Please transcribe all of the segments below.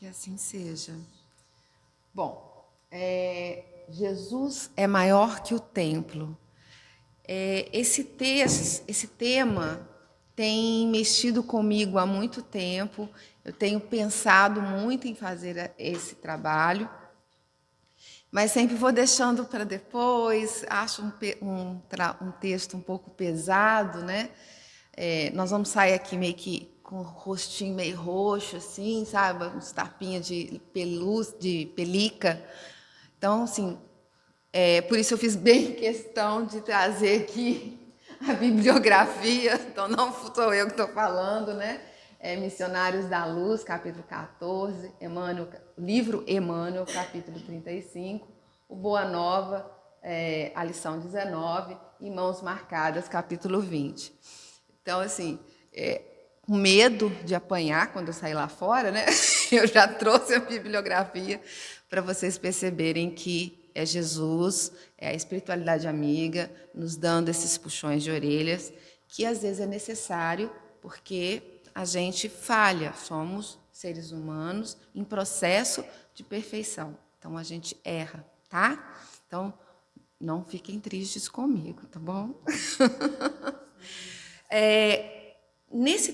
Que assim seja. Bom, Jesus é maior que o templo. Esse tema tem mexido comigo há muito tempo. Eu tenho pensado muito em fazer esse trabalho, mas sempre vou deixando para depois. Acho um texto um pouco pesado, né? Nós vamos sair aqui meio que com o rostinho meio roxo, assim, sabe? Uns tapinhos de pelica. Então, assim, por isso eu fiz bem questão de trazer aqui a bibliografia. Então, não sou eu que estou falando, né? Missionários da Luz, capítulo 14, livro Emmanuel, capítulo 35, o Boa Nova, a lição 19, e Mãos Marcadas, capítulo 20. Então, assim, com medo de apanhar quando eu sair lá fora, né? Eu já trouxe a bibliografia para vocês perceberem que é Jesus, é a espiritualidade amiga, nos dando esses puxões de orelhas, que às vezes é necessário, porque a gente falha, somos seres humanos em processo de perfeição. Então, a gente erra, tá? Então, não fiquem tristes comigo, tá bom? Nesse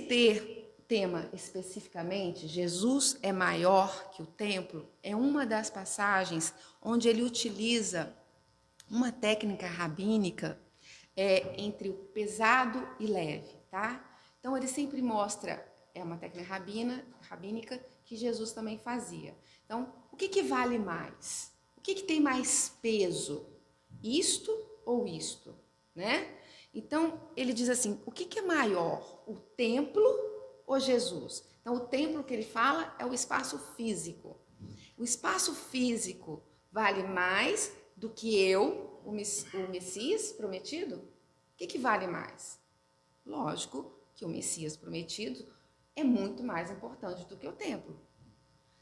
tema especificamente, Jesus é maior que o templo, é uma das passagens onde ele utiliza uma técnica rabínica entre o pesado e leve, tá? Então ele sempre mostra, é uma técnica rabínica que Jesus também fazia. Então, o que vale mais? O que tem mais peso? Isto ou isto, né? Então, ele diz assim, o que é maior, o templo ou Jesus? Então, o templo que ele fala é o espaço físico. O espaço físico vale mais do que eu, o Messias prometido? O que vale mais? Lógico que o Messias prometido é muito mais importante do que o templo.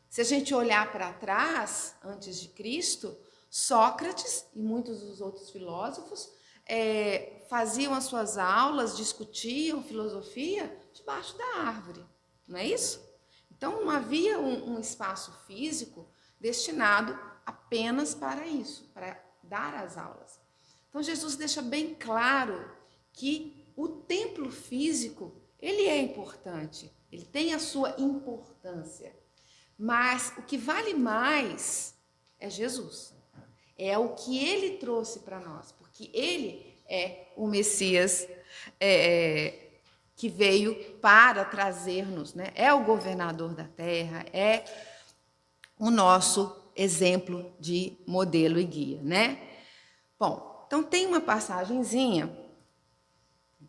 Se a gente olhar para trás, antes de Cristo, Sócrates e muitos dos outros filósofos faziam as suas aulas, discutiam filosofia debaixo da árvore, não é isso? Então, não havia um espaço físico destinado apenas para isso, para dar as aulas. Então, Jesus deixa bem claro que o templo físico, ele é importante, ele tem a sua importância, mas o que vale mais é Jesus. É o que ele trouxe para nós, porque ele é o Messias que veio para trazer-nos, né? É o governador da terra, é o nosso exemplo de modelo e guia, né? Bom, então tem uma passagenzinha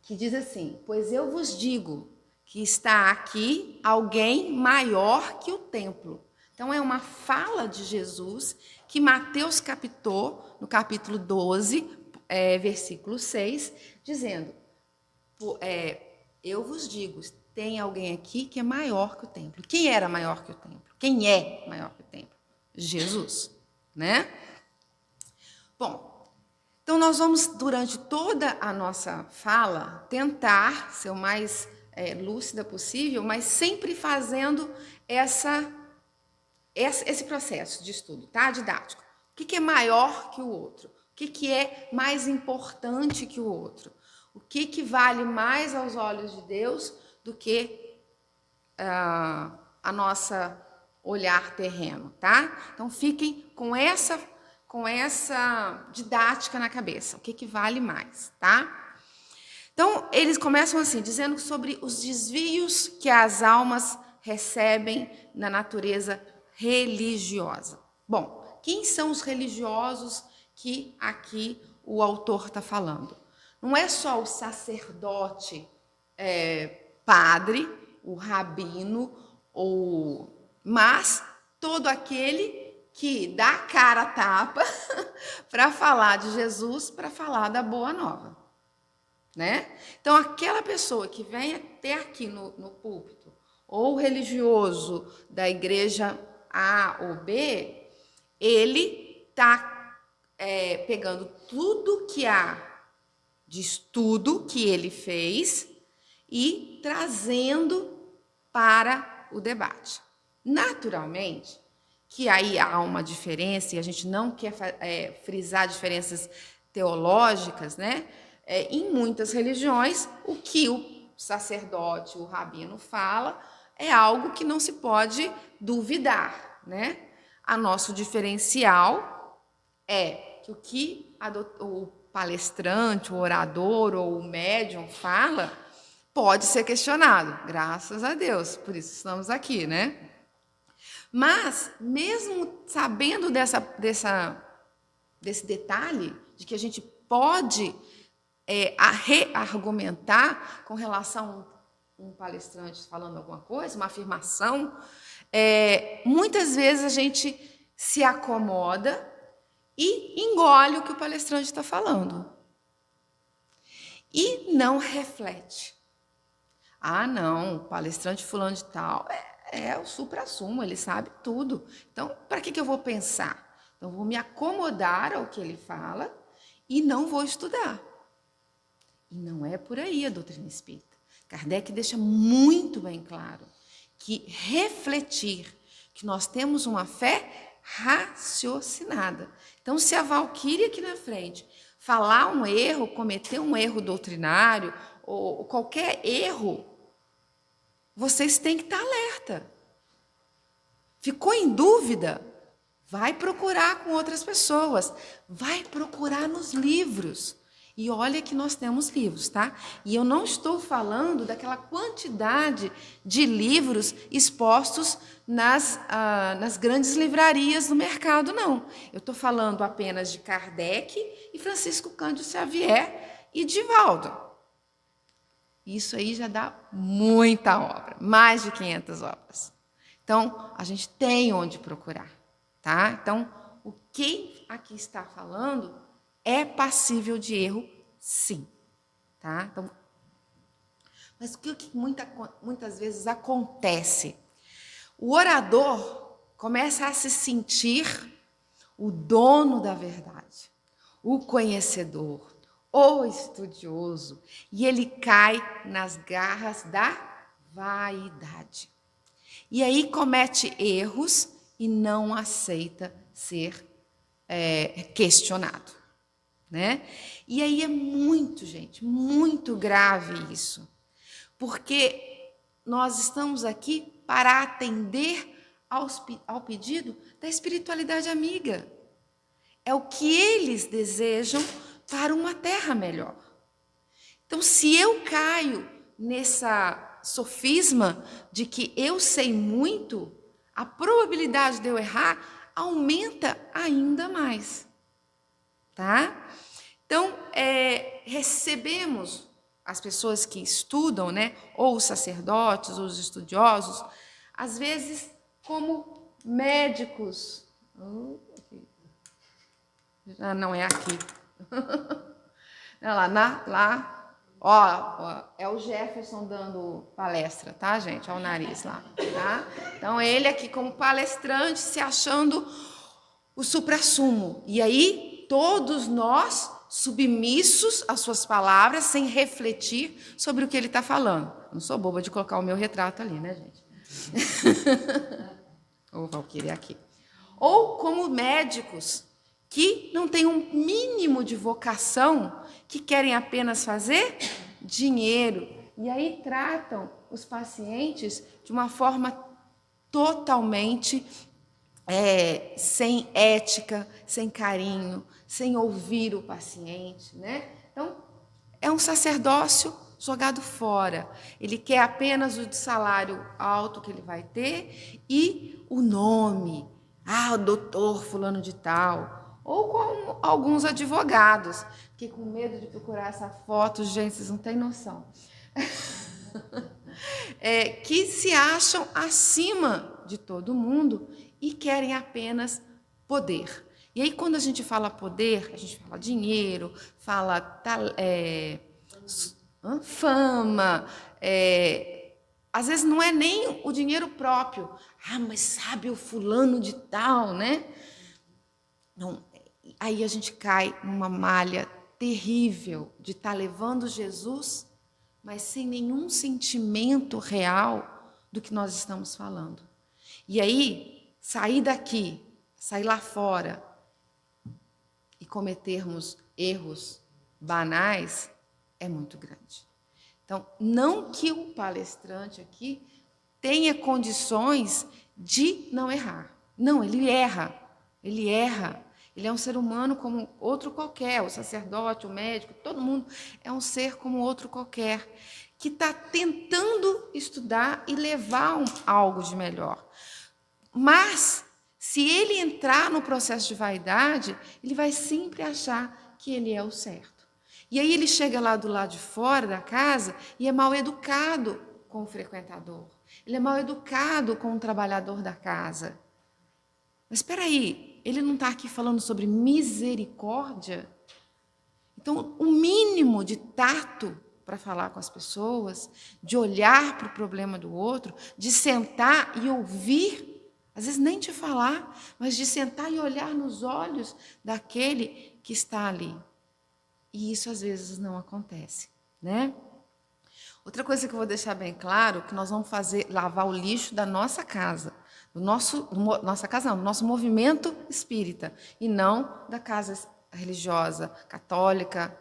que diz assim, pois eu vos digo que está aqui alguém maior que o templo. Então, é uma fala de Jesus que Mateus captou no capítulo 12, versículo 6, dizendo, eu vos digo, tem alguém aqui que é maior que o templo. Quem era maior que o templo? Quem é maior que o templo? Jesus, né? Bom, então nós vamos, durante toda a nossa fala, tentar ser o mais lúcida possível, mas sempre fazendo esse processo de estudo, tá? Didático. O que é maior que o outro? O que é mais importante que o outro? O que vale mais aos olhos de Deus do que a nossa olhar terreno, tá? Então fiquem com essa didática na cabeça. O que vale mais, tá? Então eles começam assim, dizendo sobre os desvios que as almas recebem na natureza religiosa. Bom, quem são os religiosos que aqui o autor está falando? Não é só o sacerdote, padre, o rabino, mas todo aquele que dá a cara a tapa para falar de Jesus, para falar da Boa Nova, né? Então, aquela pessoa que vem até aqui no púlpito, ou religioso da igreja A ou B, ele está pegando tudo que há de estudo que ele fez e trazendo para o debate. Naturalmente, que aí há uma diferença, e a gente não quer frisar diferenças teológicas, né? Em muitas religiões, o que o sacerdote, o rabino fala, é algo que não se pode duvidar, né? A nosso diferencial é que o que o palestrante, o orador ou o médium fala pode ser questionado, graças a Deus, por isso estamos aqui, né? Mas, mesmo sabendo desse detalhe, de que a gente pode reargumentar com relação a um palestrante falando alguma coisa, uma afirmação, muitas vezes a gente se acomoda e engole o que o palestrante está falando. E não reflete. Ah, não, o palestrante fulano de tal é o suprassumo, ele sabe tudo. Então, para que eu vou pensar? Então, eu vou me acomodar ao que ele fala e não vou estudar. E não é por aí a doutrina espírita. Kardec deixa muito bem claro que refletir, que nós temos uma fé raciocinada. Então, se a Valquíria aqui na frente falar um erro, cometer um erro doutrinário, ou qualquer erro, vocês têm que estar alerta. Ficou em dúvida? Vai procurar com outras pessoas. Vai procurar nos livros. E olha que nós temos livros, tá? E eu não estou falando daquela quantidade de livros expostos nas grandes livrarias do mercado, não. Eu estou falando apenas de Kardec e Francisco Cândido Xavier e Divaldo. Isso aí já dá muita obra, mais de 500 obras. Então, a gente tem onde procurar, tá? Então, o que aqui está falando é passível de erro, sim, tá? Então, mas o que muitas vezes acontece? O orador começa a se sentir o dono da verdade, o conhecedor, o estudioso, e ele cai nas garras da vaidade. E aí comete erros e não aceita ser questionado, né? E aí é muito, gente, muito grave isso, porque nós estamos aqui para atender ao pedido da espiritualidade amiga. É o que eles desejam para uma terra melhor. Então, se eu caio nessa sofisma de que eu sei muito, a probabilidade de eu errar aumenta ainda mais, tá? Então, recebemos as pessoas que estudam, né, ou os sacerdotes, ou os estudiosos, às vezes como médicos. Não é aqui. Ó, é o Jefferson dando palestra, tá, gente? Olha o nariz lá, tá? Então, ele aqui como palestrante se achando o suprassumo. E aí, todos nós submissos às suas palavras, sem refletir sobre o que ele está falando. Não sou boba de colocar o meu retrato ali, né, gente? Ou Valquíria aqui. Ou como médicos que não têm um mínimo de vocação, que querem apenas fazer dinheiro. E aí tratam os pacientes de uma forma totalmente sem ética, sem carinho, sem ouvir o paciente, né? Então, é um sacerdócio jogado fora. Ele quer apenas o salário alto que ele vai ter e o nome. Ah, o doutor fulano de tal. Ou como alguns advogados, que com medo de procurar essa foto, gente, vocês não têm noção. Que se acham acima de todo mundo e querem apenas poder. E aí, quando a gente fala poder, a gente fala dinheiro, fala fama, às vezes não é nem o dinheiro próprio. Ah, mas sabe o fulano de tal, né? Não, aí a gente cai numa malha terrível de estar levando Jesus, mas sem nenhum sentimento real do que nós estamos falando. E aí, sair daqui, sair lá fora e cometermos erros banais é muito grande. Então, não que o palestrante aqui tenha condições de não errar. Não, ele erra. Ele erra. Ele é um ser humano como outro qualquer, o sacerdote, o médico, todo mundo é um ser como outro qualquer, que está tentando estudar e levar algo de melhor. Mas, se ele entrar no processo de vaidade, ele vai sempre achar que ele é o certo. E aí ele chega lá do lado de fora da casa e é mal educado com o frequentador. Ele é mal educado com o trabalhador da casa. Mas espera aí, ele não está aqui falando sobre misericórdia? Então, o mínimo de tato para falar com as pessoas, de olhar para o problema do outro, de sentar e ouvir, às vezes nem te falar, mas de sentar e olhar nos olhos daquele que está ali. E isso às vezes não acontece, né? Outra coisa que eu vou deixar bem claro, que nós vamos lavar o lixo da nossa casa, do nosso movimento espírita, e não da casa religiosa, católica,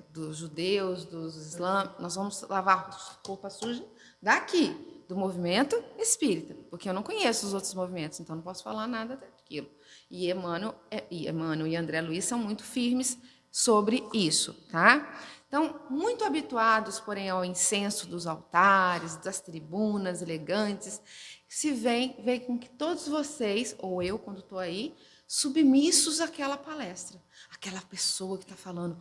dos judeus, dos islâmicos. Nós vamos lavar roupa suja daqui, do movimento espírita, porque eu não conheço os outros movimentos, então não posso falar nada daquilo. E Emmanuel e André Luiz são muito firmes sobre isso, tá? Então, muito habituados, porém, ao incenso dos altares, das tribunas elegantes, se vem com que todos vocês, ou eu, quando estou aí, submissos àquela palestra. Aquela pessoa que está falando,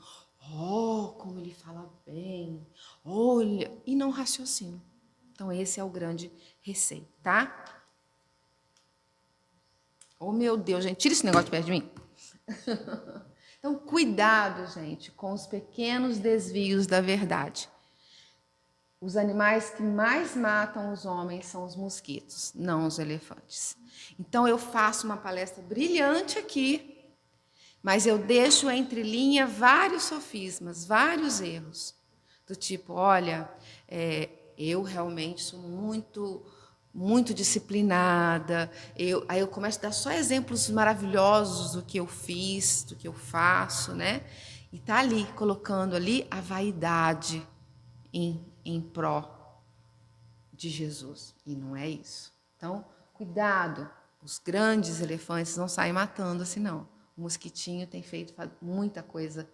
como ele fala bem, olha, e não raciocina. Então, esse é o grande receio, tá? Oh, meu Deus, gente, tira esse negócio de perto de mim. Então, cuidado, gente, com os pequenos desvios da verdade. Os animais que mais matam os homens são os mosquitos, não os elefantes. Então, eu faço uma palestra brilhante aqui, mas eu deixo entre linha vários sofismas, vários erros. Do tipo, olha, eu realmente sou muito disciplinada. Aí eu começo a dar só exemplos maravilhosos do que eu fiz, do que eu faço, né? E tá ali, colocando ali a vaidade em pró de Jesus. E não é isso. Então, cuidado. Os grandes elefantes não saem matando assim, não. O mosquitinho tem feito muita coisa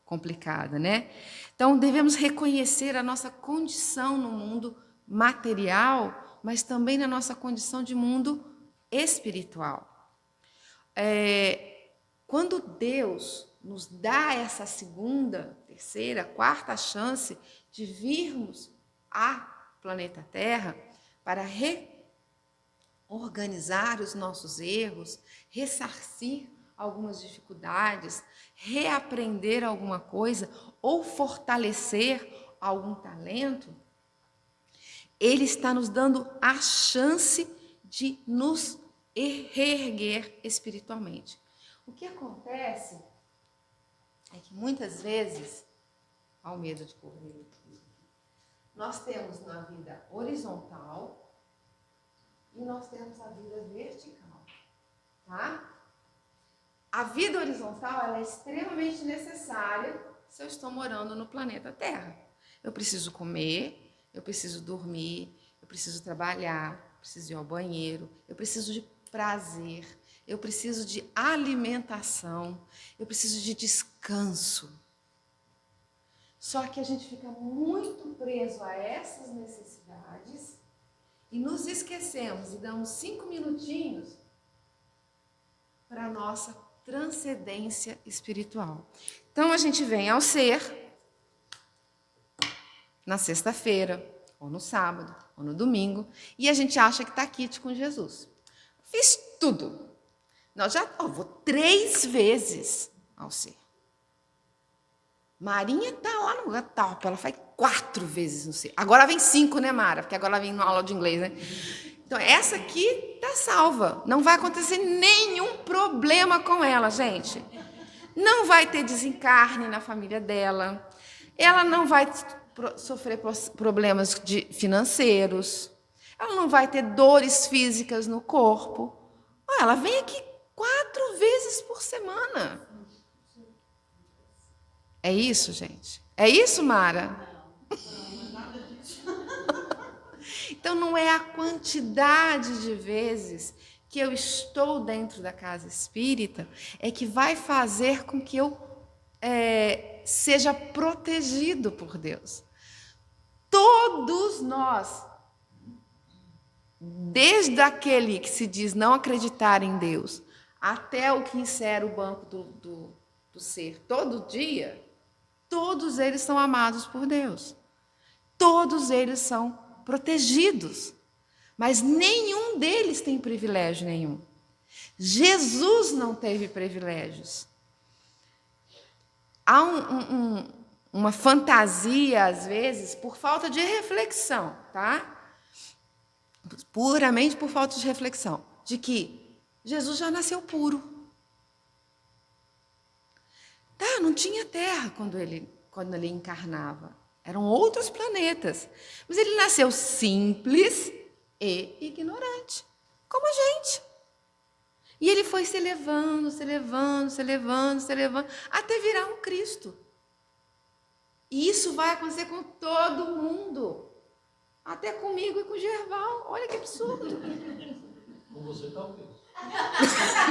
complicada, né? Então, devemos reconhecer a nossa condição no mundo material, mas também na nossa condição de mundo espiritual. Quando Deus nos dá essa segunda, terceira, quarta chance de virmos ao planeta Terra para reorganizar os nossos erros, ressarcir algumas dificuldades, reaprender alguma coisa ou fortalecer algum talento, Ele está nos dando a chance de nos reerguer espiritualmente. O que acontece é que muitas vezes, ao medo de correr, nós temos na vida horizontal e nós temos a vida vertical, tá? A vida horizontal ela é extremamente necessária se eu estou morando no planeta Terra. Eu preciso comer, eu preciso dormir, eu preciso trabalhar, eu preciso ir ao banheiro, eu preciso de prazer, eu preciso de alimentação, eu preciso de descanso. Só que a gente fica muito preso a essas necessidades e nos esquecemos e damos 5 minutinhos para a nossa transcendência espiritual. Então, a gente vem ao ser na sexta-feira, ou no sábado, ou no domingo, e a gente acha que está kit com Jesus. Fiz tudo. Vou 3 vezes ao ser. Marinha está lá no Natal, ela faz 4 vezes no ser. Agora vem 5, né, Mara? Porque agora ela vem na aula de inglês, né? Então, essa aqui está salva. Não vai acontecer nenhum problema com ela, gente. Não vai ter desencarne na família dela. Ela não vai sofrer problemas financeiros. ela não vai ter dores físicas no corpo. Ela vem aqui 4 vezes por semana. É isso, gente? É isso, Mara? Então, não é a quantidade de vezes que eu estou dentro da casa espírita é que vai fazer com que eu seja protegido por Deus. Todos nós, desde aquele que se diz não acreditar em Deus, até o que insere o banco do ser todo dia, todos eles são amados por Deus. Todos eles são protegidos. Mas nenhum deles tem privilégio nenhum. Jesus não teve privilégios. Há uma fantasia, às vezes, por falta de reflexão, tá? Puramente por falta de reflexão, de que Jesus já nasceu puro. Tá, não tinha terra quando ele encarnava. Eram outros planetas. Mas ele nasceu simples e ignorante, como a gente. E ele foi se elevando, até virar um Cristo. E isso vai acontecer com todo mundo. Até comigo e com o Gerval. Olha que absurdo. Com você talvez.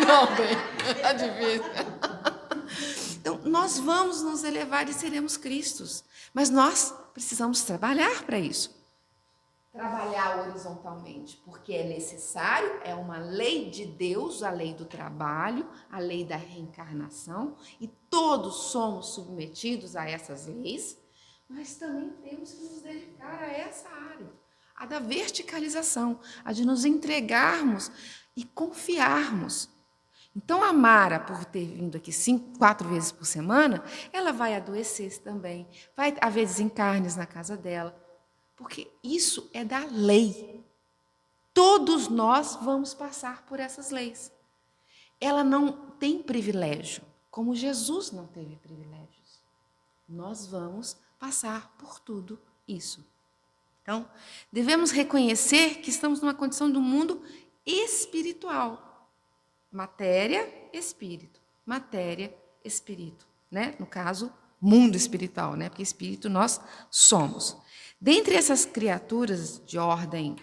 Não, bem, é difícil. Então, nós vamos nos elevar e seremos Cristos. Mas nós precisamos trabalhar para isso. Trabalhar horizontalmente, porque é necessário, é uma lei de Deus, a lei do trabalho, a lei da reencarnação, e todos somos submetidos a essas leis, mas também temos que nos dedicar a essa área, a da verticalização, a de nos entregarmos e confiarmos. Então, a Mara, por ter vindo aqui 4 vezes por semana, ela vai adoecer também, vai haver desencarnes na casa dela, porque isso é da lei. Todos nós vamos passar por essas leis. Ela não tem privilégio, como Jesus não teve privilégios. Nós vamos passar por tudo isso. Então, devemos reconhecer que estamos numa condição do mundo espiritual. Matéria, espírito. Matéria, espírito. Né? No caso, mundo espiritual, né? Porque espírito nós somos. Dentre essas criaturas de ordem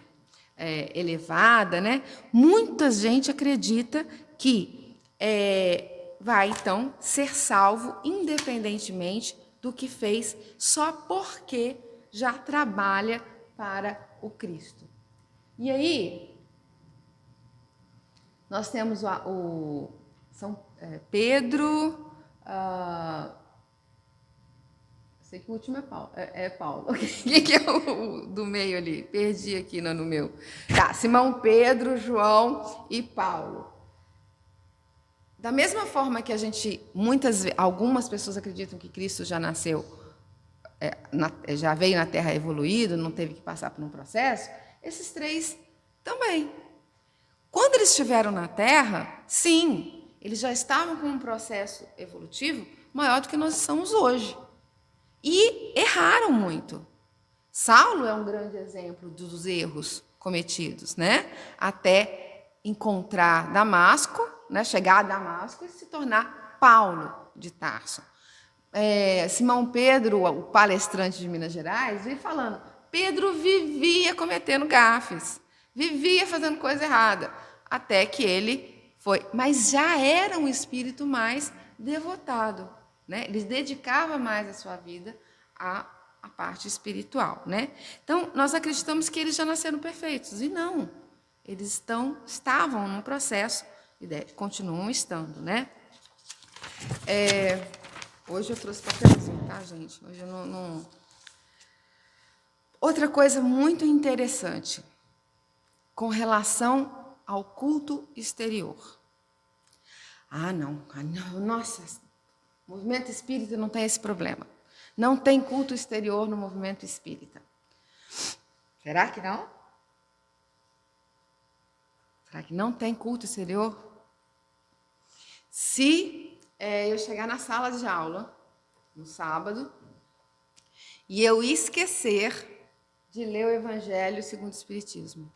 elevada, né? Muita gente acredita que vai, então, ser salvo independentemente do que fez, só porque já trabalha para o Cristo. E aí, nós temos o São Pedro... sei que o último é Paulo. Quem que é o do meio ali? Perdi aqui no meu. Tá, Simão Pedro, João e Paulo. Da mesma forma que algumas pessoas acreditam que Cristo já nasceu, já veio na Terra evoluído, não teve que passar por um processo, esses 3 também. Quando eles estiveram na Terra, sim, eles já estavam com um processo evolutivo maior do que nós estamos hoje. E erraram muito. Saulo é um grande exemplo dos erros cometidos, né? Até encontrar Damasco, né? Chegar a Damasco e se tornar Paulo de Tarso. Simão Pedro, o palestrante de Minas Gerais, veio falando, Pedro vivia cometendo gafes, vivia fazendo coisa errada, até que ele foi, mas já era um espírito mais devotado. Né? Ele dedicava mais a sua vida à parte espiritual. Né? Então, nós acreditamos que eles já nasceram perfeitos. E não. Eles estavam num processo e continuam estando. Né? Hoje eu trouxe papelzinho, tá, gente? Hoje eu não... Outra coisa muito interessante com relação ao culto exterior. Não. Nossa... O movimento espírita não tem esse problema. Não tem culto exterior no movimento espírita. Será que não? Será que não tem culto exterior? Se eu chegar na sala de aula, no sábado, e eu esquecer de ler o Evangelho segundo o Espiritismo.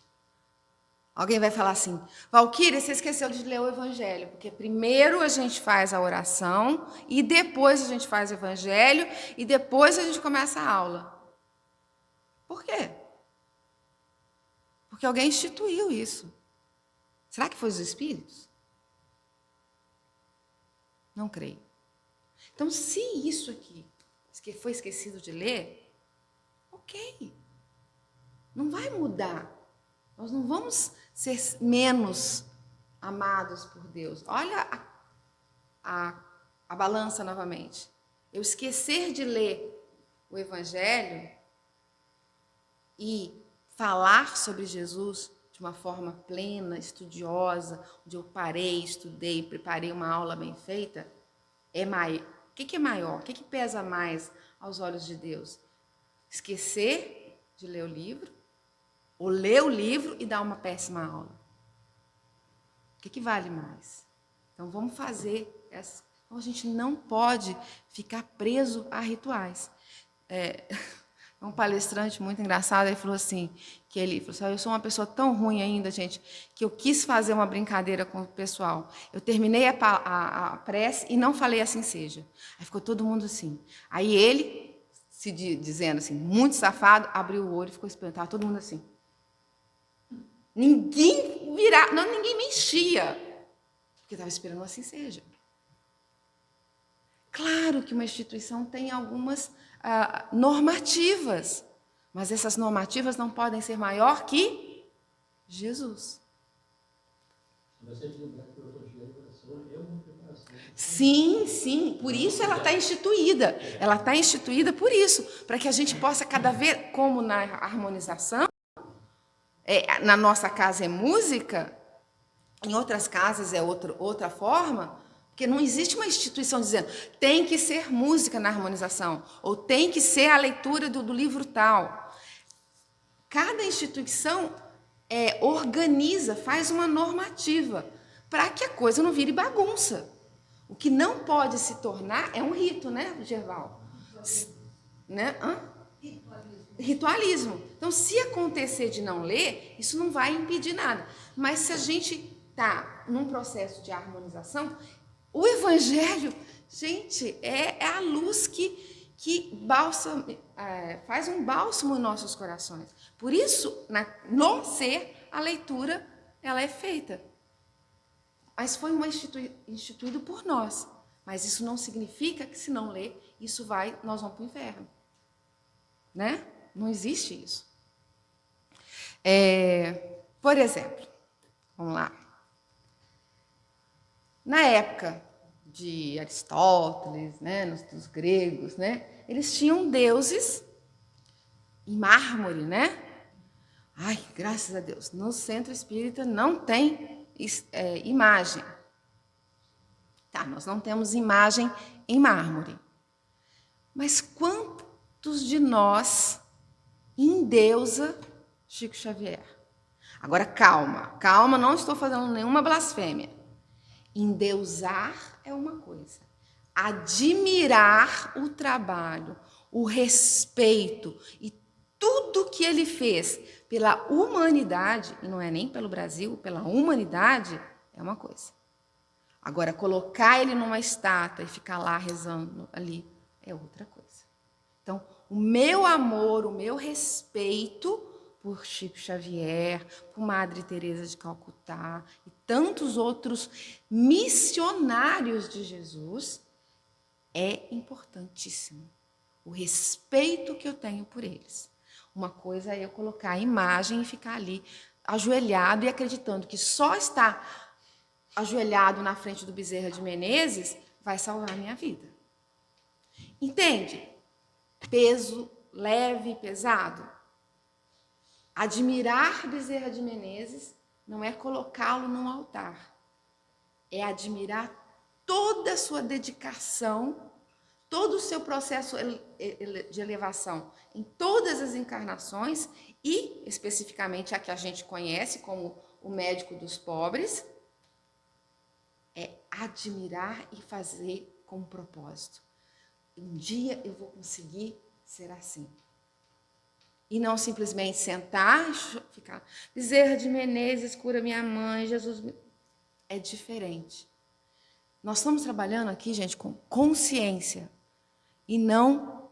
Alguém vai falar assim, Valquíria, você esqueceu de ler o Evangelho, porque primeiro a gente faz a oração, e depois a gente faz o Evangelho, e depois a gente começa a aula. Por quê? Porque alguém instituiu isso. Será que foi os Espíritos? Não creio. Então, se isso aqui foi esquecido de ler, ok. Não vai mudar. Nós não vamos ser menos amados por Deus. Olha a balança novamente. Eu esquecer de ler o Evangelho e falar sobre Jesus de uma forma plena, estudiosa, onde eu parei, estudei, preparei uma aula bem feita, é maior. O que é maior? O que pesa mais aos olhos de Deus? Esquecer de ler o livro ou ler o livro e dar uma péssima aula? O que vale mais? Então, vamos fazer essa. Então, a gente não pode ficar preso a rituais. Um palestrante muito engraçado, ele falou assim, eu sou uma pessoa tão ruim ainda, gente, que eu quis fazer uma brincadeira com o pessoal. Eu terminei a prece e não falei assim seja. Aí ficou todo mundo assim. Aí ele, dizendo assim, muito safado, abriu o olho e ficou esperando. Estava todo mundo assim. Ninguém ninguém mexia, porque estava esperando assim seja. Claro que uma instituição tem algumas normativas, mas essas normativas não podem ser maior que Jesus. Sim, sim, por isso ela está instituída. Ela está instituída por isso, para que a gente possa cada vez, como na harmonização, na nossa casa é música, em outras casas é outra forma, porque não existe uma instituição dizendo tem que ser música na harmonização, ou tem que ser a leitura do livro tal. Cada instituição organiza, faz uma normativa, para que a coisa não vire bagunça. O que não pode se tornar é um rito, né, Gerval? Né? Ritualismo. Então, se acontecer de não ler, isso não vai impedir nada. Mas se a gente está num processo de harmonização, o Evangelho, gente, é a luz que faz um bálsamo em nossos corações. Por isso, no ser, a leitura ela é feita. Mas foi instituído por nós. Mas isso não significa que, se não ler, nós vamos para o inferno. Né? Não existe isso. Por exemplo, vamos lá. Na época de Aristóteles, né, dos gregos, né, eles tinham deuses em mármore, né? Ai, graças a Deus, no centro espírita não tem imagem. Tá, nós não temos imagem em mármore. Mas quantos de nós endeusa Chico Xavier? Agora, calma, não estou fazendo nenhuma blasfêmia. Endeusar é uma coisa. Admirar o trabalho, o respeito e tudo que ele fez pela humanidade, e não é nem pelo Brasil, pela humanidade, é uma coisa. Agora, colocar ele numa estátua e ficar lá rezando ali é outra coisa. Então, o meu amor, o meu respeito por Chico Xavier, por Madre Teresa de Calcutá e tantos outros missionários de Jesus é importantíssimo. O respeito que eu tenho por eles. Uma coisa é eu colocar a imagem e ficar ali ajoelhado e acreditando que só estar ajoelhado na frente do Bezerra de Menezes vai salvar a minha vida. Entende? Peso leve e pesado. Admirar Bezerra de Menezes não é colocá-lo num altar. É admirar toda a sua dedicação, todo o seu processo de elevação em todas as encarnações e, especificamente, a que a gente conhece como o médico dos pobres, é admirar e fazer com propósito. Um dia eu vou conseguir ser assim. E não simplesmente sentar e ficar. Bezerra de Menezes cura minha mãe, Jesus. É diferente. Nós estamos trabalhando aqui, gente, com consciência. E não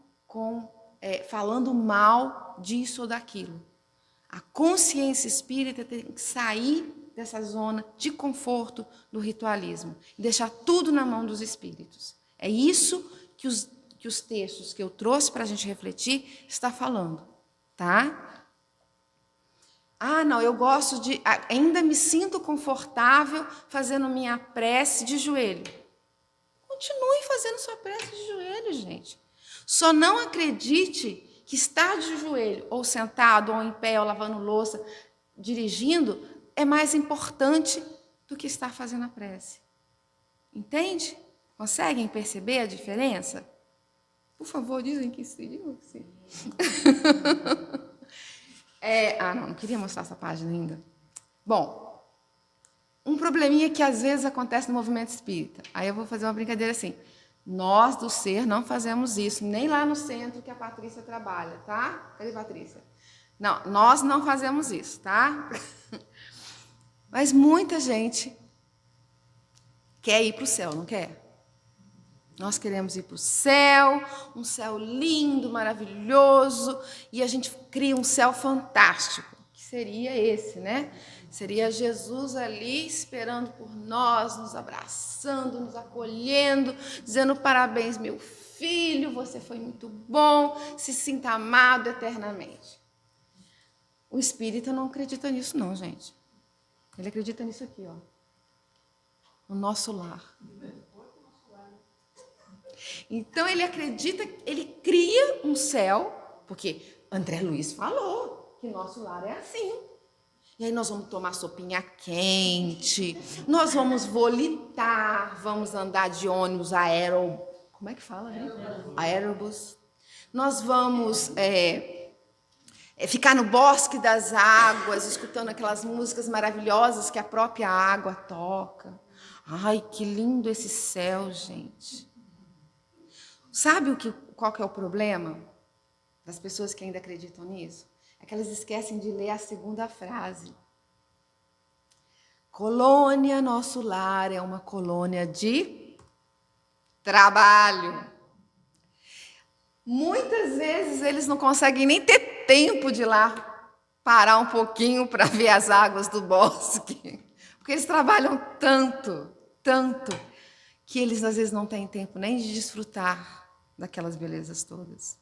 falando mal disso ou daquilo. A consciência espírita tem que sair dessa zona de conforto do ritualismo e deixar tudo na mão dos espíritos. É isso que os textos que eu trouxe para a gente refletir está falando, tá? Ah, não, eu gosto de... Ainda me sinto confortável fazendo minha prece de joelho. Continue fazendo sua prece de joelho, gente. Só não acredite que estar de joelho, ou sentado, ou em pé, ou lavando louça, dirigindo, é mais importante do que estar fazendo a prece. Entende? Conseguem perceber a diferença? Por favor, dizem que sim. Não queria mostrar essa página ainda. Bom, um probleminha que às vezes acontece no movimento espírita. Aí eu vou fazer uma brincadeira assim. Nós, do ser, não fazemos isso, nem lá no centro que a Patrícia trabalha, tá? Cadê a Patrícia? Não, nós não fazemos isso, tá? Mas muita gente quer ir para o céu, não quer? Nós queremos ir para o céu, um céu lindo, maravilhoso, e a gente cria um céu fantástico, que seria esse, né? Seria Jesus ali esperando por nós, nos abraçando, nos acolhendo, dizendo parabéns, meu filho, você foi muito bom, se sinta amado eternamente. O espírita não acredita nisso não, gente. Ele acredita nisso aqui, ó. No nosso lar. Então ele acredita, ele cria um céu, porque André Luiz falou que nosso lar é assim. E aí nós vamos tomar sopinha quente, nós vamos volitar, vamos andar de ônibus como é que fala, né? Aerobus. Nós vamos ficar no bosque das águas, escutando aquelas músicas maravilhosas que a própria água toca. Ai, que lindo esse céu, gente. Sabe qual que é o problema das pessoas que ainda acreditam nisso? É que elas esquecem de ler a segunda frase. Colônia, nosso lar, é uma colônia de trabalho. Muitas vezes eles não conseguem nem ter tempo de ir lá parar um pouquinho para ver as águas do bosque. Porque eles trabalham tanto, que eles às vezes não têm tempo nem de desfrutar daquelas belezas todas.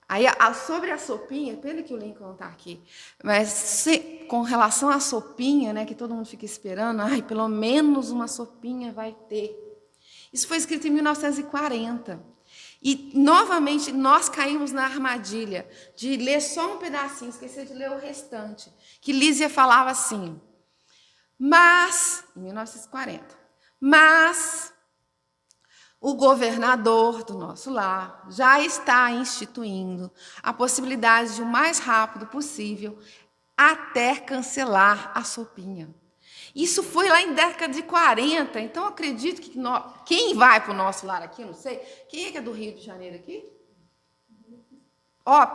Aí, sobre a sopinha, pena que o Lincoln não está aqui, mas com relação à sopinha, né, que todo mundo fica esperando, pelo menos uma sopinha vai ter. Isso foi escrito em 1940. E, novamente, nós caímos na armadilha de ler só um pedacinho, esquecer de ler o restante. Que Lísia falava assim, em 1940, mas o governador do nosso lar já está instituindo a possibilidade de o mais rápido possível até cancelar a sopinha. Isso foi lá em década de 40, então eu acredito que quem vai para o nosso lar aqui, não sei, quem é que é do Rio de Janeiro aqui?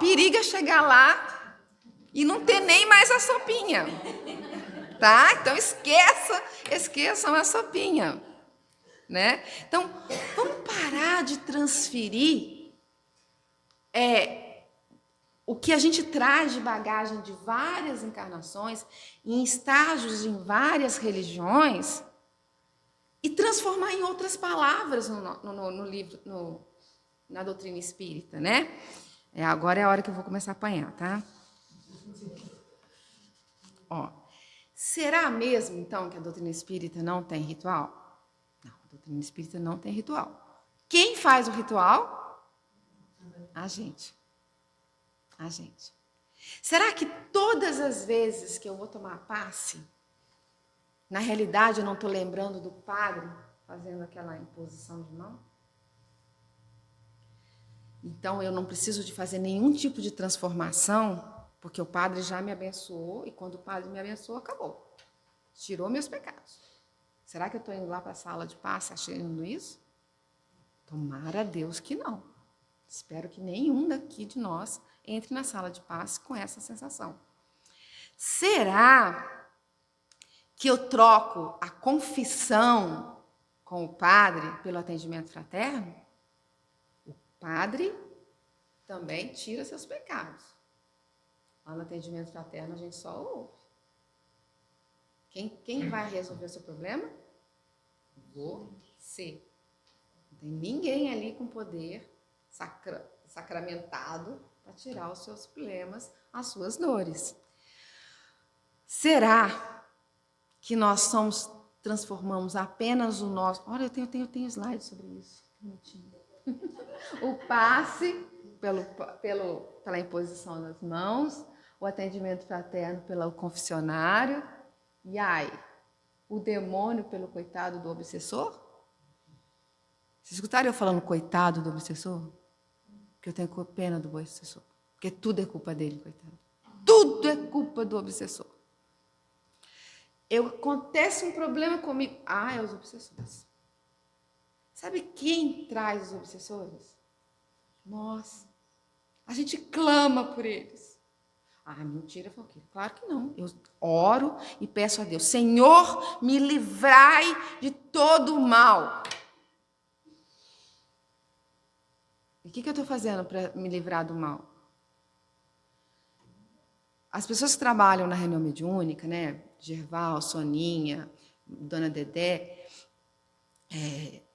Periga chegar lá e não ter nem mais a sopinha, tá? Então esqueçam a sopinha. Né? Então, vamos parar de transferir o que a gente traz de bagagem de várias encarnações, em estágios em várias religiões, e transformar em outras palavras no livro, na doutrina espírita, né? Agora é a hora que eu vou começar a apanhar, tá? Será mesmo, então, que a doutrina espírita não tem ritual? Não, a doutrina espírita não tem ritual. Quem faz o ritual? A gente. A gente. Será que todas as vezes que eu vou tomar passe, na realidade eu não estou lembrando do padre fazendo aquela imposição de mão? Então eu não preciso de fazer nenhum tipo de transformação, porque o padre já me abençoou, e quando o padre me abençoou, acabou. Tirou meus pecados. Será que eu estou indo lá para a sala de passe achando isso? Tomara a Deus que não. Espero que nenhum daqui de nós entre na sala de passe com essa sensação. Será que eu troco a confissão com o padre pelo atendimento fraterno? O padre também tira seus pecados. Lá no atendimento fraterno a gente só ouve. Quem vai resolver o seu problema? Você. Não tem ninguém ali com poder sacramentado para tirar os seus problemas, as suas dores. Será que nós transformamos apenas o nosso... Olha, eu tenho slide sobre isso. O passe pela imposição das mãos, o atendimento fraterno pelo confessionário, e o demônio pelo coitado do obsessor? Vocês escutaram eu falando coitado do obsessor? Porque eu tenho pena do obsessor. Porque tudo é culpa dele, coitado. Tudo é culpa do obsessor. Acontece um problema comigo. É os obsessores. Sabe quem traz os obsessores? Nós. A gente clama por eles. Mentira, Falqueira. Claro que não. Eu oro e peço a Deus, Senhor, me livrai de todo o mal. E o que eu estou fazendo para me livrar do mal? As pessoas que trabalham na reunião mediúnica, né? Gerval, Soninha, Dona Dedé,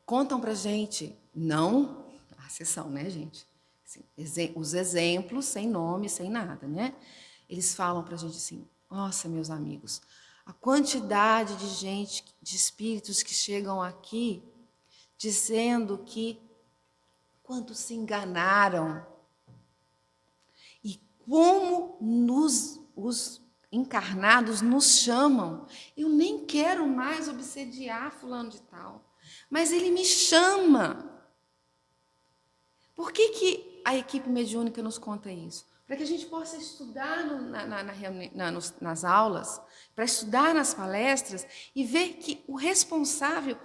contam para a gente, não a sessão, né, gente? Assim, os exemplos, sem nome, sem nada, né? Eles falam para a gente assim, nossa, meus amigos, a quantidade de gente, de espíritos que chegam aqui dizendo que quantos se enganaram e como os encarnados nos chamam. Eu nem quero mais obsediar fulano de tal, mas ele me chama. Por que a equipe mediúnica nos conta isso? Para que a gente possa estudar nas aulas, para estudar nas palestras e ver que o responsável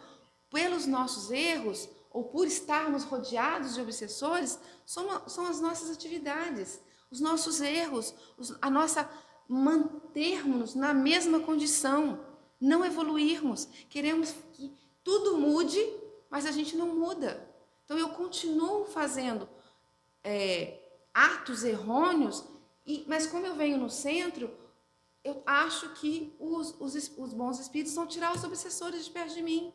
pelos nossos erros ou por estarmos rodeados de obsessores são as nossas atividades, os nossos erros, a nossa mantermos na mesma condição, não evoluirmos. Queremos que tudo mude, mas a gente não muda. Então, eu continuo fazendo atos errôneos, mas como eu venho no centro, eu acho que os bons espíritos vão tirar os obsessores de perto de mim,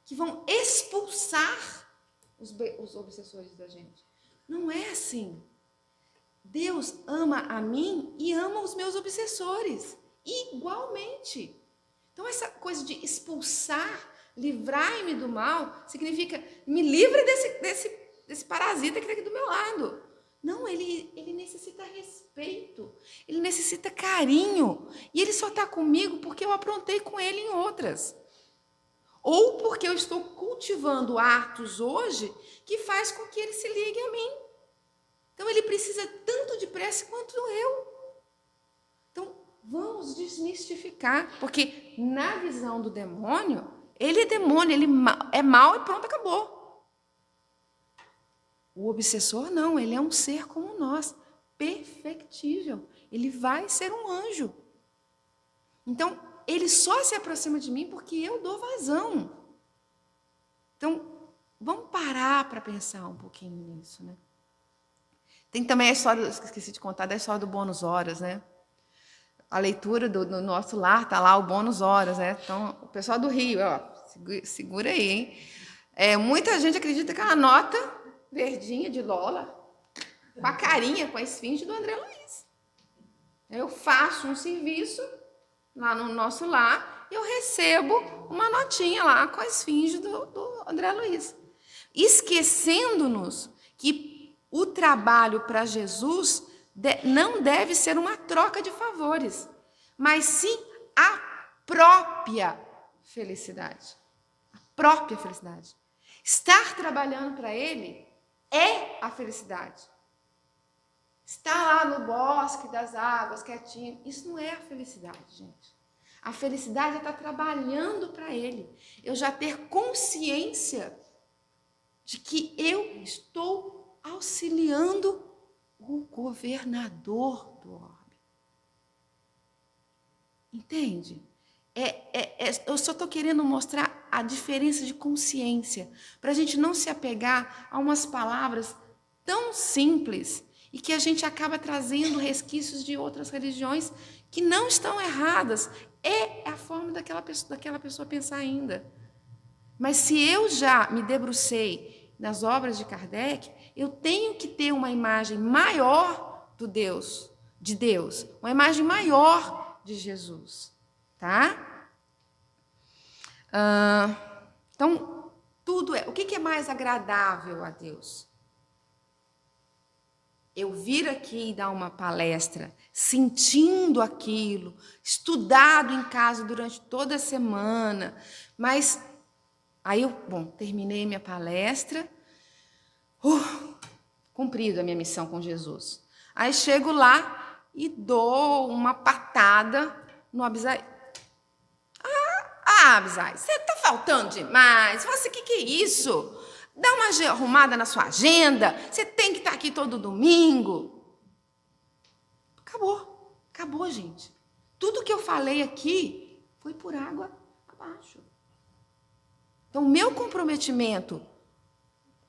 que vão expulsar os obsessores da gente. Não é assim. Deus ama a mim e ama os meus obsessores, igualmente. Então, essa coisa de expulsar, livrai-me do mal, significa me livre desse parasita que está aqui do meu lado. Não, ele necessita respeito, ele necessita carinho, e ele só está comigo porque eu aprontei com ele em outras. Ou porque eu estou cultivando atos hoje que faz com que ele se ligue a mim. Então, ele precisa tanto de prece quanto eu. Então, vamos desmistificar, porque na visão do demônio, ele é demônio, ele é mau e pronto, acabou. O obsessor não, ele é um ser como nós, perfectível. Ele vai ser um anjo. Então, ele só se aproxima de mim porque eu dou vazão. Então, vamos parar para pensar um pouquinho nisso, né? Tem também a história, esqueci de contar, da história do bônus horas, né? A leitura do nosso lar, tá lá o bônus horas, né? Então, o pessoal do Rio, segura aí, hein? Muita gente acredita que é uma nota verdinha de Lola, com a carinha, com a esfinge do André Luiz. Eu faço um serviço lá no nosso lar e eu recebo uma notinha lá com a esfinge do André Luiz. Esquecendo-nos que o trabalho para Jesus não deve ser uma troca de favores, mas sim a própria felicidade. A própria felicidade. Estar trabalhando para Ele é a felicidade. Estar lá no bosque das águas, quietinho, isso não é a felicidade, gente. A felicidade é estar trabalhando para Ele. Eu já ter consciência de que eu estou auxiliando o governador do orbe. Entende? Eu só estou querendo mostrar a diferença de consciência, para a gente não se apegar a umas palavras tão simples e que a gente acaba trazendo resquícios de outras religiões que não estão erradas. É a forma daquela pessoa pensar ainda. Mas se eu já me debrucei nas obras de Kardec, eu tenho que ter uma imagem maior de Deus, uma imagem maior de Jesus, tá? Então, tudo o que é mais agradável a Deus? Eu vir aqui e dar uma palestra, sentindo aquilo, estudado em casa durante toda a semana, mas aí terminei minha palestra, cumprido a minha missão com Jesus. Aí chego lá e dou uma patada no Abisai. Abisai, você está faltando demais. O que é isso? Dá uma arrumada na sua agenda. Você tem que estar aqui todo domingo. Acabou, gente. Tudo que eu falei aqui foi por água abaixo. Então, o meu comprometimento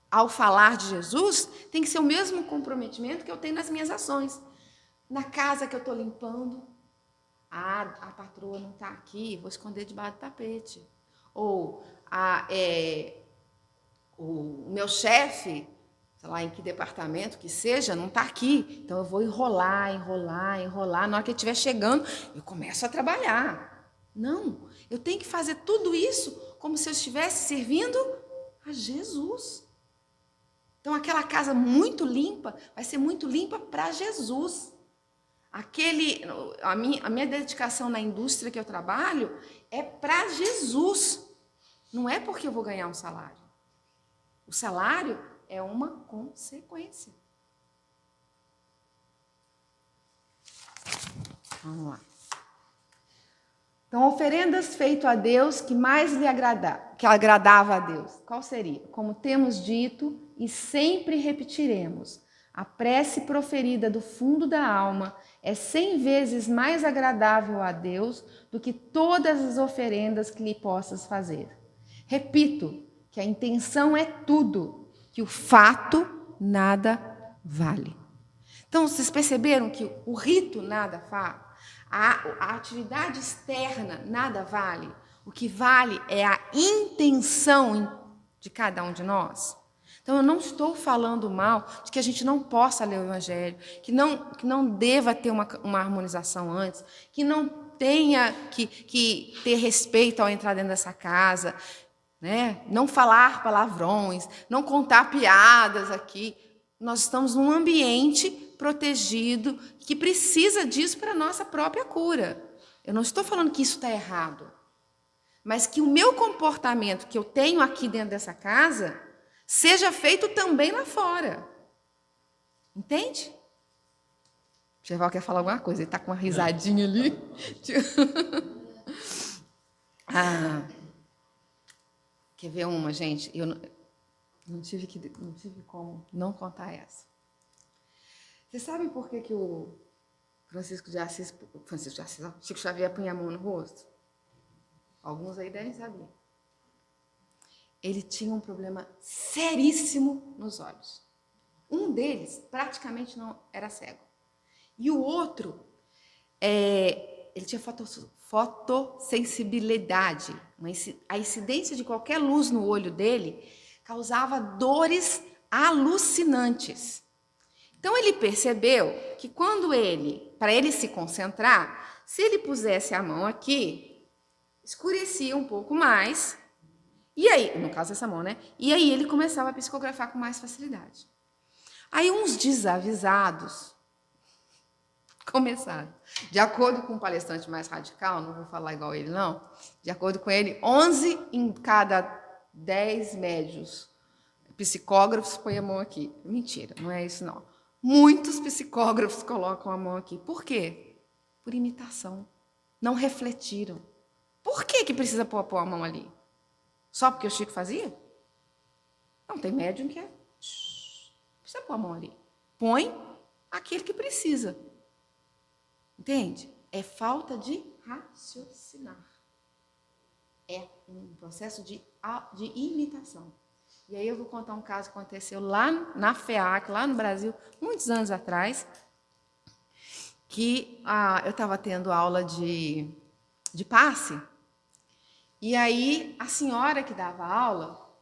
ao falar de Jesus tem que ser o mesmo comprometimento que eu tenho nas minhas ações. Na casa que eu estou limpando, a patroa não está aqui, vou esconder debaixo do tapete. Ou o meu chefe, sei lá em que departamento que seja, não está aqui. Então, eu vou enrolar. Na hora que ele estiver chegando, eu começo a trabalhar. Não, eu tenho que fazer tudo isso como se eu estivesse servindo a Jesus. Então, aquela casa muito limpa vai ser muito limpa para Jesus. A minha dedicação na indústria que eu trabalho é para Jesus. Não é porque eu vou ganhar um salário. O salário é uma consequência. Vamos lá. Então, oferendas feitas a Deus que mais que agradava a Deus. Qual seria? Como temos dito e sempre repetiremos, a prece proferida do fundo da alma é 100 vezes mais agradável a Deus do que todas as oferendas que lhe possas fazer. Repito que a intenção é tudo, que o fato nada vale. Então, vocês perceberam que o rito nada vale? A atividade externa nada vale. O que vale é a intenção de cada um de nós. Então, eu não estou falando mal de que a gente não possa ler o Evangelho, que não deva ter uma harmonização antes, que não tenha que ter respeito ao entrar dentro dessa casa, né? Não falar palavrões, não contar piadas aqui. Nós estamos num ambiente protegido que precisa disso para a nossa própria cura. Eu não estou falando que isso está errado, mas que o meu comportamento que eu tenho aqui dentro dessa casa seja feito também lá fora. Entende? O Gerval quer falar alguma coisa, ele está com uma risadinha ali. Quer ver uma, gente? Eu não tive como não contar essa. Vocês sabem por que o Chico Xavier punha a mão no rosto? Alguns aí devem saber. Ele tinha um problema seríssimo nos olhos. Um deles praticamente não era cego. E o outro, ele tinha fotossensibilidade. A incidência de qualquer luz no olho dele causava dores alucinantes. Então, ele percebeu que para ele se concentrar, se ele pusesse a mão aqui, escurecia um pouco mais. E aí, no caso dessa mão, né? E aí ele começava a psicografar com mais facilidade. Aí uns desavisados começaram. De acordo com um palestrante mais radical, não vou falar igual ele, não. De acordo com ele, 11 em cada 10 médios psicógrafos põem a mão aqui. Mentira, não é isso, não. Muitos psicógrafos colocam a mão aqui. Por quê? Por imitação. Não refletiram. Por que precisa pôr a mão ali? Só porque o Chico fazia? Não, tem médium que precisa pôr a mão ali. Põe aquele que precisa. Entende? É falta de raciocinar. É um processo de imitação. E aí eu vou contar um caso que aconteceu lá na FEAC, lá no Brasil, muitos anos atrás, que eu estava tendo aula de passe, e aí a senhora que dava aula,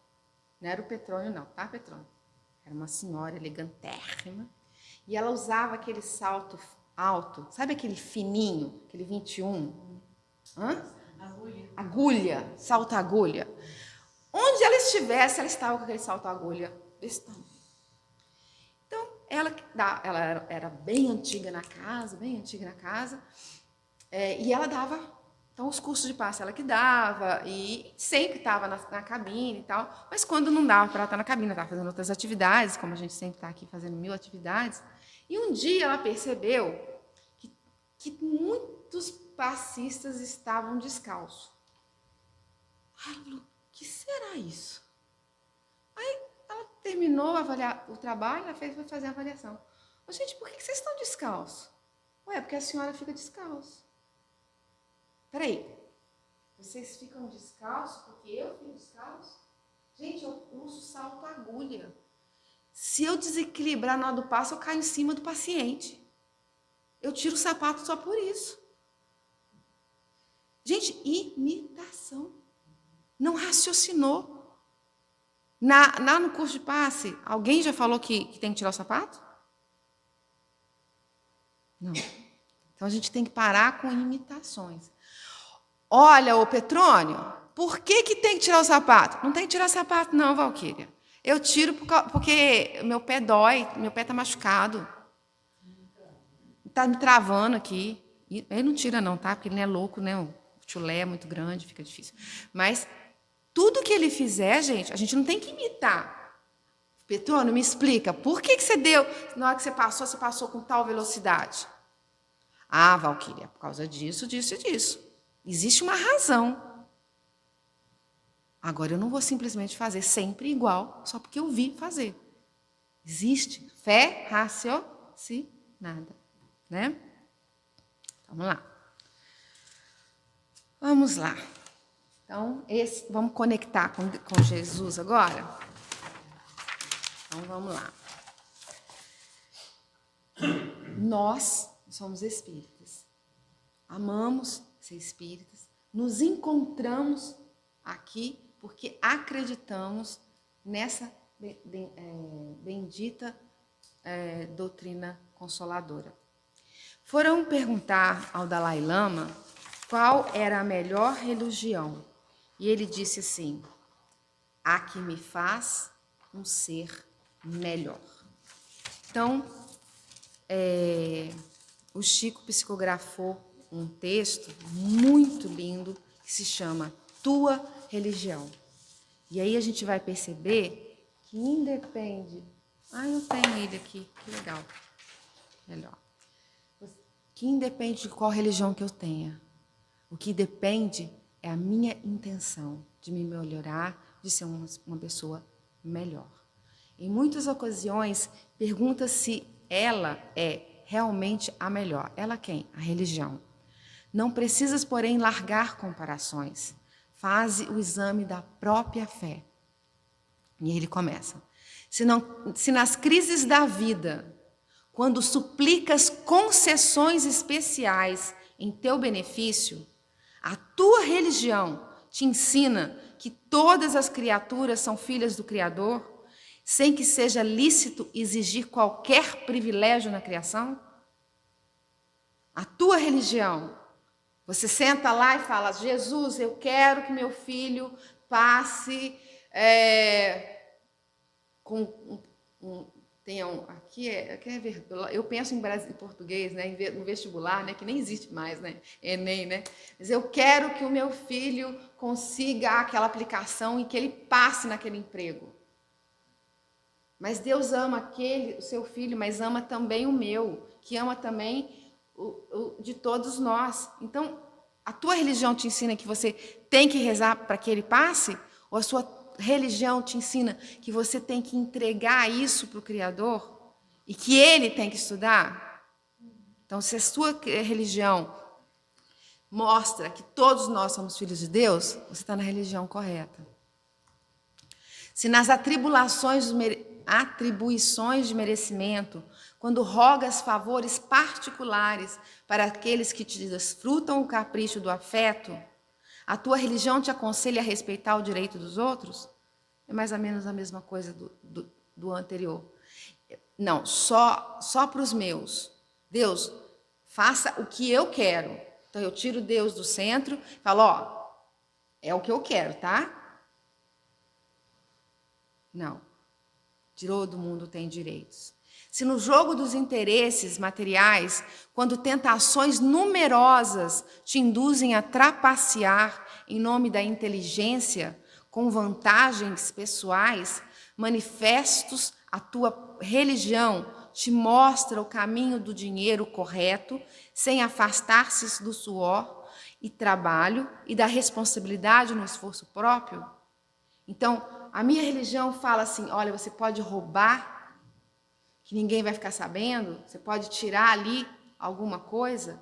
não era o Petrônio não, tá, Petrônio? Era uma senhora elegantérrima, e ela usava aquele salto alto, sabe aquele fininho, aquele 21? Agulha, salto agulha. Onde ela estivesse, ela estava com aquele salto agulha desse tamanho. Então, ela era bem antiga na casa, e ela dava, então, os cursos de passe ela que dava, e sempre estava na cabine e tal, mas quando não dava para ela estar na cabine, ela estava fazendo outras atividades, como a gente sempre está aqui fazendo 1000 atividades, e um dia ela percebeu que muitos passistas estavam descalços. Ai, ela falou, o que será isso? Aí ela terminou o trabalho, ela foi fazer a avaliação. Gente, por que vocês estão descalços? Ué, porque a senhora fica descalço. Peraí, vocês ficam descalços porque eu fico descalço? Gente, eu uso salto agulha. Se eu desequilibrar na hora do passo, eu caio em cima do paciente. Eu tiro o sapato só por isso. Gente, imitação. Não raciocinou. No curso de passe, alguém já falou que tem que tirar o sapato? Não. Então, a gente tem que parar com imitações. Olha, ô Petrônio, por que tem que tirar o sapato? Não tem que tirar o sapato, não, Valquíria. Eu tiro porque meu pé dói, meu pé está machucado. Está me travando aqui. Ele não tira não, tá? Porque ele não é louco, né? O chulé é muito grande, fica difícil. Mas tudo que ele fizer, gente, a gente não tem que imitar. Petrônio, me explica, por que você deu, na hora que você passou com tal velocidade? Ah, Valquíria, por causa disso, disso e disso. Existe uma razão. Agora, eu não vou simplesmente fazer sempre igual, só porque eu vi fazer. Existe fé raciocinada, né? Vamos lá. Vamos lá. Então, vamos conectar com Jesus agora? Então, vamos lá. Nós somos espíritas. Amamos ser espíritas. Nos encontramos aqui porque acreditamos nessa bendita doutrina consoladora. Foram perguntar ao Dalai Lama qual era a melhor religião. E ele disse assim, a que me faz um ser melhor. Então, o Chico psicografou um texto muito lindo que se chama Tua Religião. E aí a gente vai perceber que independe... eu tenho ele aqui, que legal. Melhor. Que independe de qual religião que eu tenha. O que depende é a minha intenção de me melhorar, de ser uma pessoa melhor. Em muitas ocasiões, pergunta se ela é realmente a melhor. Ela quem? A religião. Não precisas, porém, largar comparações. Faze o exame da própria fé. E ele começa. Se nas crises da vida, quando suplicas concessões especiais em teu benefício, a tua religião te ensina que todas as criaturas são filhas do Criador, sem que seja lícito exigir qualquer privilégio na criação? A tua religião, você senta lá e fala, Jesus, eu quero que meu filho passe eu penso em português, né, no vestibular, né, que nem existe mais, né, Enem, né, mas eu quero que o meu filho consiga aquela aplicação e que ele passe naquele emprego. Mas Deus ama o seu filho, mas ama também o meu, que ama também o de todos nós. Então, a tua religião te ensina que você tem que rezar para que ele passe? Ou a sua religião te ensina que você tem que entregar isso para o Criador e que ele tem que estudar? Então, se a sua religião mostra que todos nós somos filhos de Deus, você está na religião correta. Se nas atribuições de merecimento, quando rogas favores particulares para aqueles que te desfrutam o capricho do afeto, a tua religião te aconselha a respeitar o direito dos outros? É mais ou menos a mesma coisa do anterior. Não, só para os meus. Deus, faça o que eu quero. Então, eu tiro Deus do centro e falo, ó, é o que eu quero, tá? Não. Todo mundo tem direitos. Se no jogo dos interesses materiais, quando tentações numerosas te induzem a trapacear em nome da inteligência, com vantagens pessoais, manifestos, a tua religião te mostra o caminho do dinheiro correto, sem afastar-se do suor e trabalho e da responsabilidade no esforço próprio? Então, a minha religião fala assim, olha, você pode roubar, que ninguém vai ficar sabendo, você pode tirar ali alguma coisa?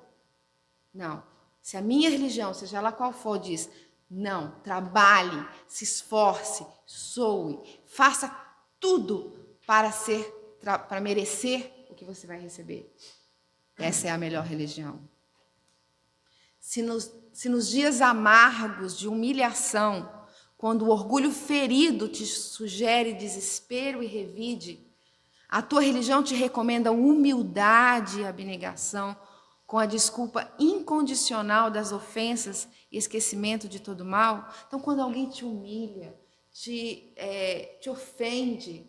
Não. Se a minha religião, seja ela qual for, diz, não, trabalhe, se esforce, soe, faça tudo para merecer o que você vai receber. Essa é a melhor religião. Se nos dias amargos de humilhação, quando o orgulho ferido te sugere desespero e revide, a tua religião te recomenda humildade e abnegação, com a desculpa incondicional das ofensas e esquecimento de todo mal. Então, quando alguém te humilha, te ofende,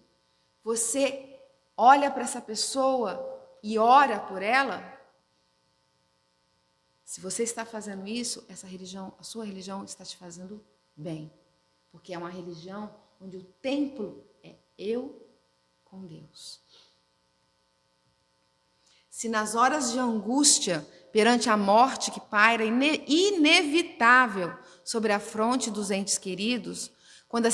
você olha para essa pessoa e ora por ela? Se você está fazendo isso, a sua religião está te fazendo bem. Porque é uma religião onde o templo é eu com Deus. Se nas horas de angústia, perante a morte que paira inevitável sobre a fronte dos entes queridos, quando a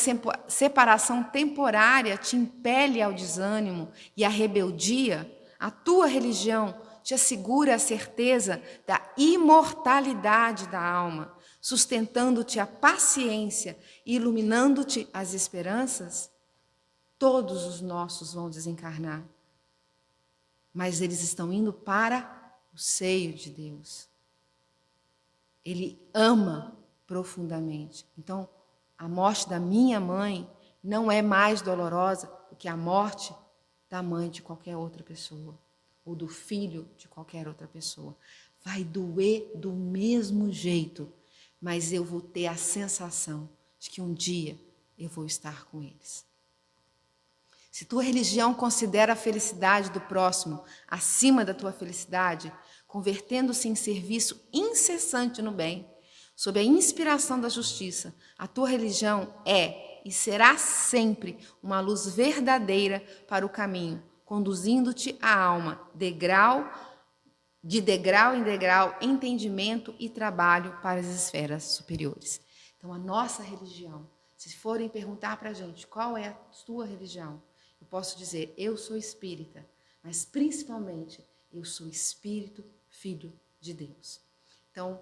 separação temporária te impele ao desânimo e à rebeldia, a tua religião te assegura a certeza da imortalidade da alma, sustentando-te a paciência e iluminando-te as esperanças. Todos os nossos vão desencarnar, mas eles estão indo para o seio de Deus. Ele ama profundamente. Então, a morte da minha mãe não é mais dolorosa do que a morte da mãe de qualquer outra pessoa, ou do filho de qualquer outra pessoa. Vai doer do mesmo jeito, mas eu vou ter a sensação de que um dia eu vou estar com eles. Se tua religião considera a felicidade do próximo acima da tua felicidade, convertendo-se em serviço incessante no bem, sob a inspiração da justiça, a tua religião é e será sempre uma luz verdadeira para o caminho, conduzindo-te a alma, de degrau em degrau, entendimento e trabalho para as esferas superiores. Então, a nossa religião, se forem perguntar para a gente qual é a sua religião, eu posso dizer, eu sou espírita, mas principalmente eu sou espírito, filho de Deus. Então,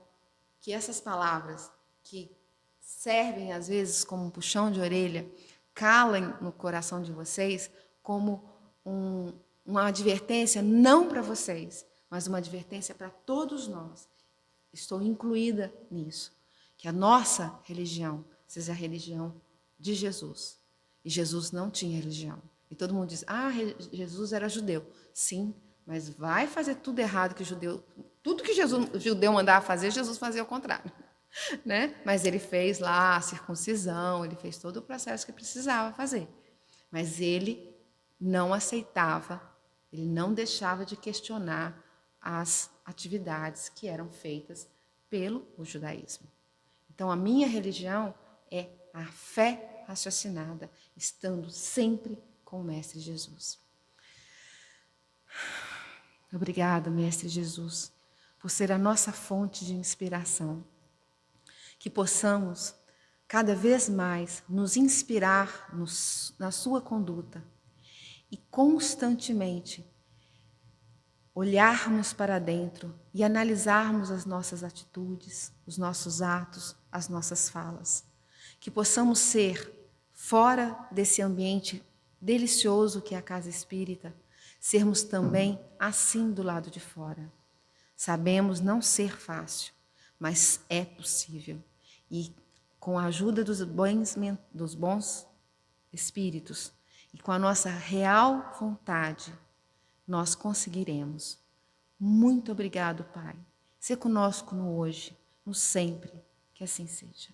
que essas palavras que servem às vezes como um puxão de orelha, calem no coração de vocês como uma advertência não para vocês, mas uma advertência para todos nós. Estou incluída nisso. Que a nossa religião seja a religião de Jesus. E Jesus não tinha religião. E todo mundo diz, Jesus era judeu. Sim, mas vai fazer tudo errado que tudo que o judeu mandava fazer, Jesus fazia ao contrário. Né? Mas ele fez lá a circuncisão, ele fez todo o processo que precisava fazer. Mas ele não aceitava, ele não deixava de questionar as atividades que eram feitas pelo judaísmo. Então, a minha religião é a fé raciocinada, estando sempre com o Mestre Jesus. Obrigada, Mestre Jesus, por ser a nossa fonte de inspiração. Que possamos, cada vez mais, nos inspirar na sua conduta e constantemente olharmos para dentro e analisarmos as nossas atitudes, os nossos atos, as nossas falas. Que possamos ser, fora desse ambiente delicioso que é a casa espírita, sermos também assim do lado de fora. Sabemos não ser fácil, mas é possível. E com a ajuda dos bons espíritos e com a nossa real vontade, nós conseguiremos. Muito obrigado, Pai. Ser conosco no hoje, no sempre, que assim seja.